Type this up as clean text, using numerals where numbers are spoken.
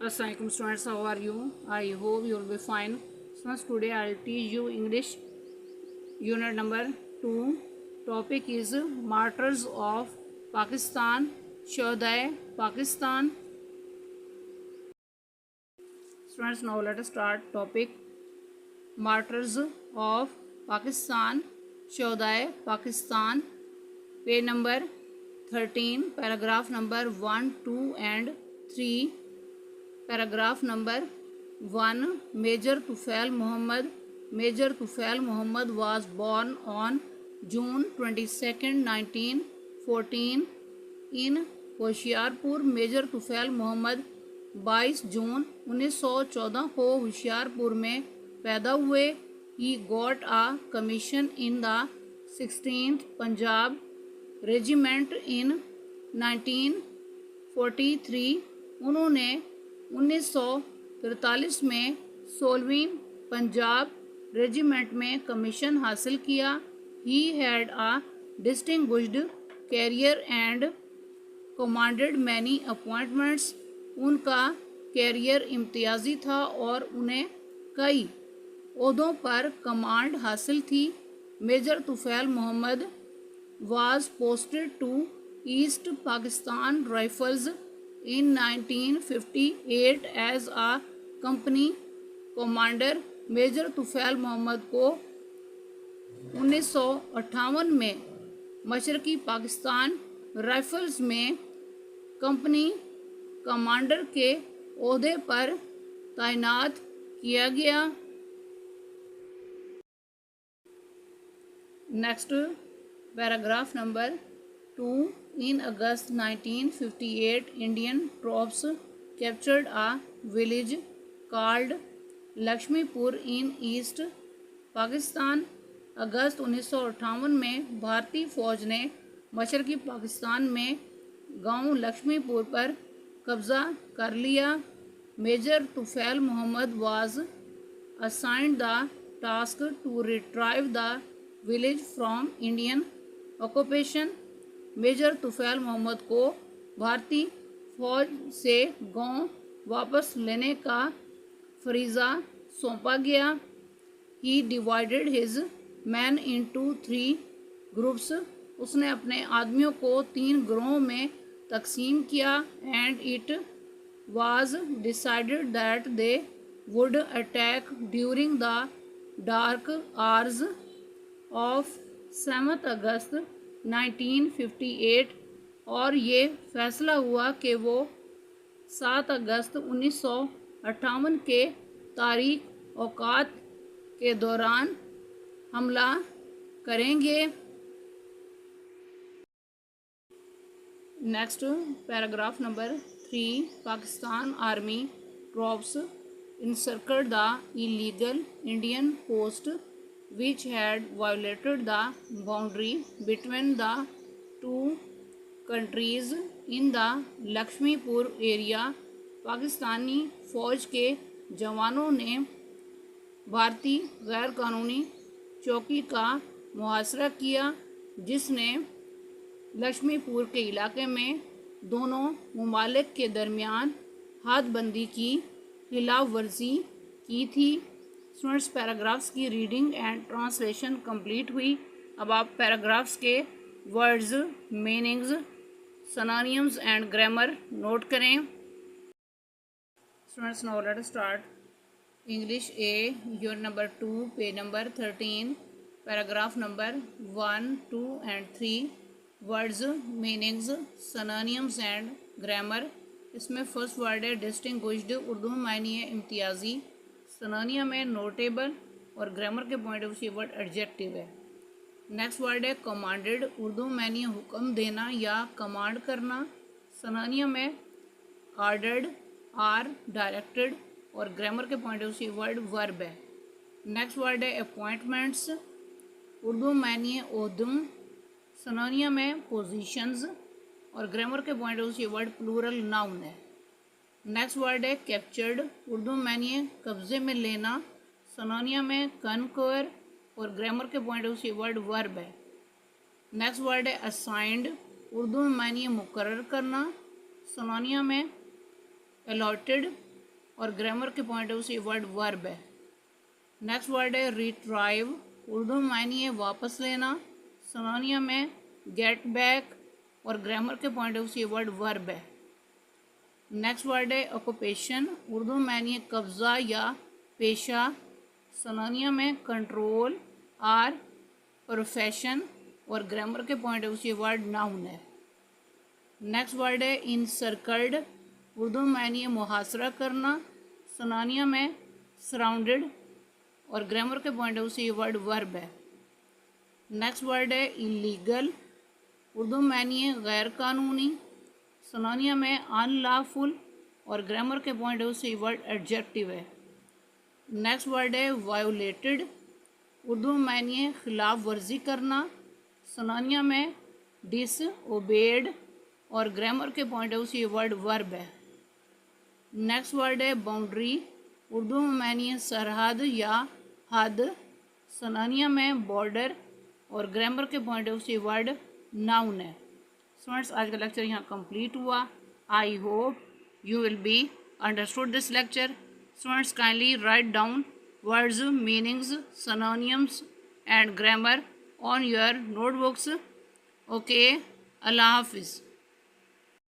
Assalamualaikum students, how are you? I hope you will be fine. Students, today I will teach you English unit number 2. Topic is Martyrs of Pakistan, Shohadae Pakistan. Students, now let us start topic Martyrs of Pakistan, Shohadae Pakistan. Page number 13, paragraph number 1, 2 and 3. Paragraph number 1. Major Tufail Muhammad was born on June 22nd, 1914 in Hoshiarpur. Major Tufail Mohammad 22 जून 1914 को होशियारपुर में पैदा हुए. He got a commission in the 16th Punjab Regiment in 1943. उन्होंने 1943 में 16वीं Punjab regiment में commission हासिल किया. He had a distinguished career and commanded many appointments. उनका कैरियर इम्तियाजी था और उन्हें कई ओहदों पर कमांड हासिल थी. Major Tufail Mohammad was posted to East Pakistan Rifles in 1958 as a company commander. Major Tufail Mohammad को 1958 में मशरकी पाकिस्तान राइफल्स में कंपनी कमांडर के ओहदे पर तैनात किया गया. Next paragraph number 2. In August 1958, Indian troops captured a village called Lakshmipur in East Pakistan. अगस्त 1958 में भारतीय फ़ौज ने मशरकी पाकिस्तान में गांव लक्ष्मीपुर पर कब्ज़ा कर लिया. Major Tufail Mohammad was assigned the task to retrieve the village from Indian occupation. Major Tufail Mohammad को भारतीय फौज से गांव वापस लेने का फरीज़ा सौंपा गया. He divided his man into 3 groups. उसने अपने आदमियों को 3 ग्रोहों में तकसीम किया. And it was decided that they would attack during the dark hours of 7 August 1958. और ये फैसला हुआ कि वो 7 अगस्त 1958 के तारीख औकात के दौरान हमला करेंगे. Next paragraph number 3. Pakistan army troops encircled the illegal Indian post which had violated the boundary between the two countries in the Lakshmipur area. Pakistani फ़ौज के जवानों ने भारतीय गैर कानूनी चौकी का मुहासरा किया जिसने लक्ष्मीपुर के इलाके में दोनों ममालिक के दरमियान हाथबंदी की खिलाफ वर्जी की थी. स्टूडेंट्स, पैराग्राफ्स की रीडिंग एंड ट्रांसलेशन कंप्लीट हुई. अब आप पैराग्राफ्स के words, meanings, synonyms and grammar note करें. Students, now let us start English A unit number 2, page number 13, paragraph number 1, 2 and 3. Words, meanings, synonyms and grammar. इसमें first word है distinguished. Urdu में मायने है इम्तियाजी. सिनोनियम है नोटेबल और ग्रामर के पॉइंट ऑफ व्यू से वर्ड एडजेक्टिव है. नेक्स्ट वर्ड है कमांडेड. उर्दू में मायने हुक्म देना या कमांड करना. सिनोनियम है ऑर्डर्ड आर डायरेक्टेड और ग्रामर के पॉइंट ऑफ व्यू से वर्ड वर्ब है. नेक्स्ट वर्ड है अपॉइंटमेंट्स. उर्दू में मायने है ओहदों. सिनोनियम है पोजीशंस और ग्रामर के पॉइंट ऑफ व्यू से वर्ड प्लूरल नाउन है. नेक्स्ट वर्ड है कैप्चर्ड. उर्दू में मानिए कब्जे में लेना. सिनोनियम है कनक्वर और ग्रामर के पॉइंट ऑफ व्यू से वर्ड वर्ब है. नेक्स्ट वर्ड है असाइंड. उर्दू में मानिए मुकर्रर करना. सिनोनियम है अलॉटेड اور گرامر کے پوائنٹ آف ویو سے یہ ورڈ ورب ہے. نیکسٹ ورڈ ہے ریٹرائیو. اردو میں معنی ہے واپس لینا. سنونیم میں گیٹ بیک اور گرامر کے پوائنٹ آف ویو سے یہ ورڈ ورب ہے. نیکسٹ ورڈ ہے آکوپیشن. اردو میں معنی ہے قبضہ یا پیشہ. سنونیم میں کنٹرول اور پروفیشن اور گرامر کے پوائنٹ آف ویو سے یہ ورڈ ناؤن ہے. نیکسٹ ورڈ ہے انسرکلڈ. اردو میں معنی ہے محاصرہ کرنا. سنونیم میں سراؤنڈڈ اور گرامر کے پوائنٹ آف ویو سے یہ ورڈ ورب ہے. نیکسٹ ورڈ ہے انلیگل. اردو میں معنی ہے غیر قانونی. سنونیم میں ان لافل اور گرامر کے پوائنٹ آف ویو سے یہ ورڈ ایڈجیکٹو ہے. نیکسٹ ورڈ ہے وائولیٹڈ. اردو میں معنی ہے خلاف ورزی کرنا. سنونیم میں ڈس اوبیڈ اور گرامر کے پوائنٹ آف ویو سے یہ ورڈ ورب ہے. نیکسٹ ورڈ ہے باؤنڈری. اردو میں معنی ہے سرحد یا حد. سنونیم میں بارڈر اور گرامر کے پوائنٹ آف ویو سے یہ ورڈ ناؤن ہے. اسٹوڈنٹس آج کا لیکچر یہاں کمپلیٹ ہوا. I hope you will be understood this lecture. Students kindly write down words, meanings, synonyms and grammar on your notebooks. Okay, Allah Hafiz.